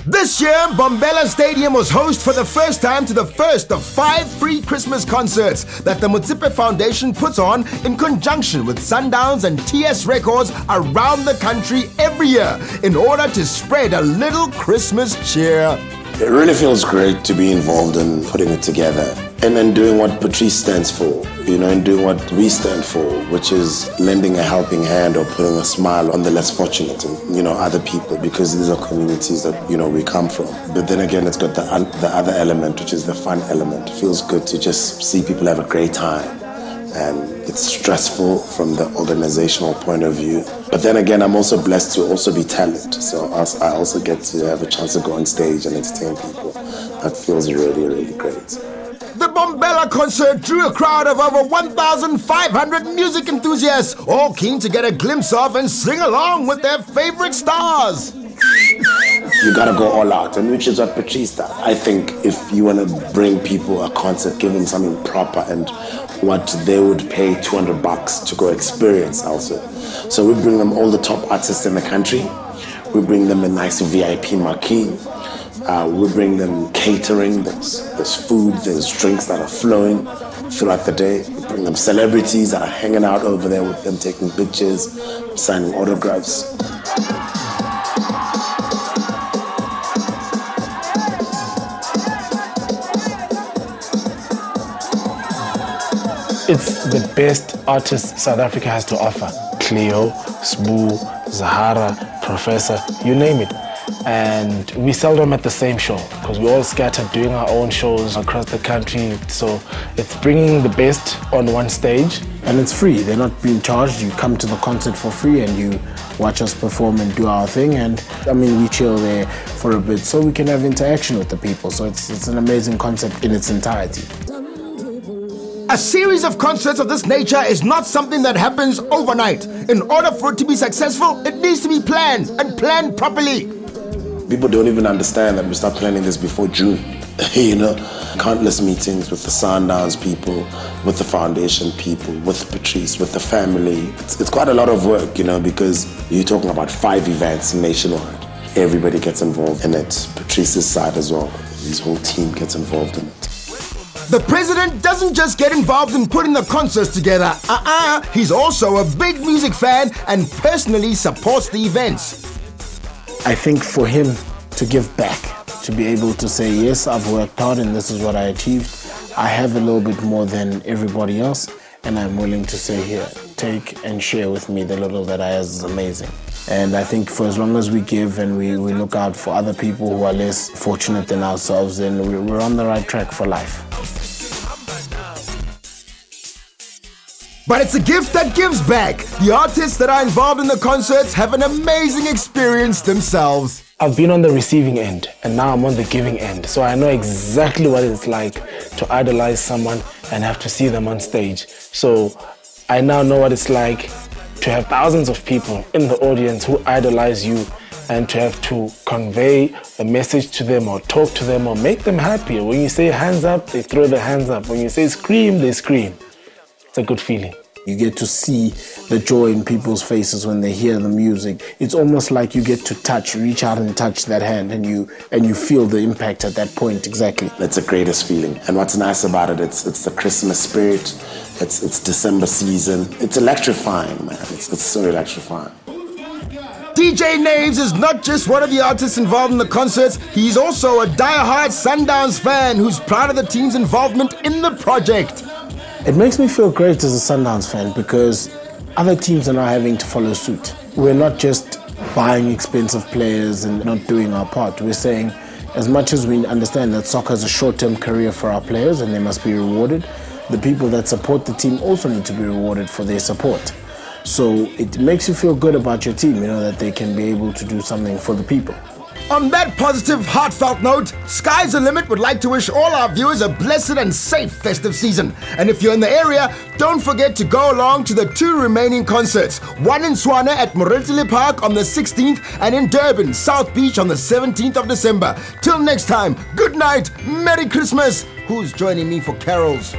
This year, Bombela Stadium was host for the first time to the first of 5 free Christmas concerts that the Mozilla Foundation puts on in conjunction with Sundowns and TS Records around the country every year in order to spread a little Christmas cheer. It really feels great to be involved in putting it together and then doing what Patrice stands for, and doing what we stand for, which is lending a helping hand or putting a smile on the less fortunate and, other people, because these are communities that, we come from. But then again, it's got the other element, which is the fun element. It feels good to just see people have a great time. And it's stressful from the organizational point of view. But then again, I'm also blessed to also be talent. So I also get to have a chance to go on stage and entertain people. That feels really, really great. The Bombela concert drew a crowd of over 1,500 music enthusiasts, all keen to get a glimpse of and sing along with their favorite stars. You gotta go all out, and which is what Patrice does. I think if you wanna bring people a concert, give them something proper and what they would pay $200 to go experience also. So we bring them all the top artists in the country. We bring them a nice VIP marquee. We bring them catering, there's food, there's drinks that are flowing throughout the day. We bring them celebrities that are hanging out over there with them, taking pictures, signing autographs. It's the best artists South Africa has to offer. Cleo, Smooth, Zahara, Professor, you name it. And we seldom at the same show because we're all scattered doing our own shows across the country. So it's bringing the best on one stage. And it's free, they're not being charged. You come to the concert for free and you watch us perform and do our thing. And we chill there for a bit so we can have interaction with the people. So it's an amazing concept in its entirety. A series of concerts of this nature is not something that happens overnight. In order for it to be successful, it needs to be planned and planned properly. People don't even understand that we start planning this before June. Countless meetings with the Sundowns people, with the foundation people, with Patrice, with the family. It's quite a lot of work, because you're talking about 5 events nationwide. Everybody gets involved in it. Patrice's side as well. His whole team gets involved in it. The president doesn't just get involved in putting the concerts together. He's also a big music fan and personally supports the events. I think for him to give back, to be able to say, yes, I've worked hard and this is what I achieved. I have a little bit more than everybody else, and I'm willing to say, here, take and share with me the little that I have is amazing. And I think for as long as we give and we look out for other people who are less fortunate than ourselves, then we're on the right track for life. But it's a gift that gives back. The artists that are involved in the concerts have an amazing experience themselves. I've been on the receiving end and now I'm on the giving end. So I know exactly what it's like to idolize someone and have to see them on stage. So I now know what it's like to have thousands of people in the audience who idolize you and to have to convey a message to them or talk to them or make them happy. When you say hands up, they throw their hands up. When you say scream, they scream. It's a good feeling. You get to see the joy in people's faces when they hear the music. It's almost like you get to reach out and touch that hand and you feel the impact at that point, exactly. That's the greatest feeling. And what's nice about it, it's the Christmas spirit, it's December season. It's electrifying, man. It's so electrifying. DJ Names is not just one of the artists involved in the concerts, he's also a die-hard Sundowns fan who's proud of the team's involvement in the project. It makes me feel great as a Sundowns fan because other teams are now having to follow suit. We're not just buying expensive players and not doing our part. We're saying, as much as we understand that soccer is a short-term career for our players and they must be rewarded, the people that support the team also need to be rewarded for their support. So it makes you feel good about your team, that they can be able to do something for the people. On that positive, heartfelt note, Sky's the Limit would like to wish all our viewers a blessed and safe festive season. And if you're in the area, don't forget to go along to the 2 remaining concerts. One in Tshwane at Mozilla Park on the 16th and in Durban, South Beach on the 17th of December. Till next time, good night, Merry Christmas. Who's joining me for carols?